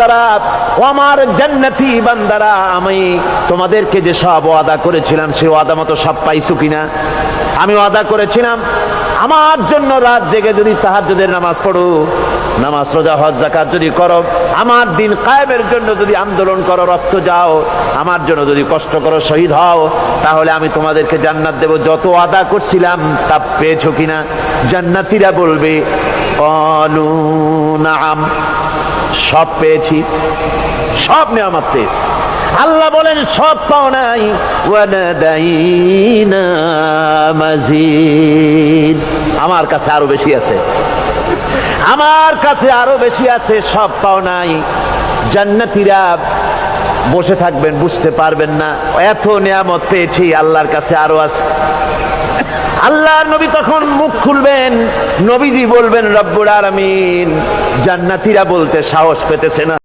বান্দারা, ও আমার জান্নাতি বান্দারা, আমি তোমাদেরকে যে সব ওয়াদা করেছিলাম সেই ওয়াদা মতো সব পাইছো কিনা? আমি ওয়াদা করেছিলাম আমার জন্য রাত জেগে যদি তাহাজ্জুদের নামাজ পড়ো, নামাজ রোজা হজ যাকাত যদি করো, আমার দিন কায়েমের জন্য যদি আন্দোলন করো, রক্ত যাও, আমার জন্য যদি কষ্ট করো, শহীদ হও, তাহলে আমি তোমাদেরকে জান্নাত দেব। যত ওয়াদা করছিলাম তা পেয়েছো কিনা? জান্নাতীরা বলবে ক্বালু নাআম, সব পেয়েছি, সব নেয়ামত পেয়েছি। আল্লাহ বলেন সব পাও নাই, ওয়ালাদাইনা মাজিদ, আমার কাছে আরো বেশি আছে, আমার কাছে আরো বেশি আছে, সব পাও নাই। জান্নাতীরা বসে থাকবেন, বুঝতে পারবেন না এত নিয়ামত পেয়েছি, আল্লাহর কাছে আরো আছে। আল্লাহর নবী তখন মুখ খুলবেন, নবীজি বলবেন রব্বুল আলামিন, জান্নাতীরা বলতে সাহস পেতেছে না।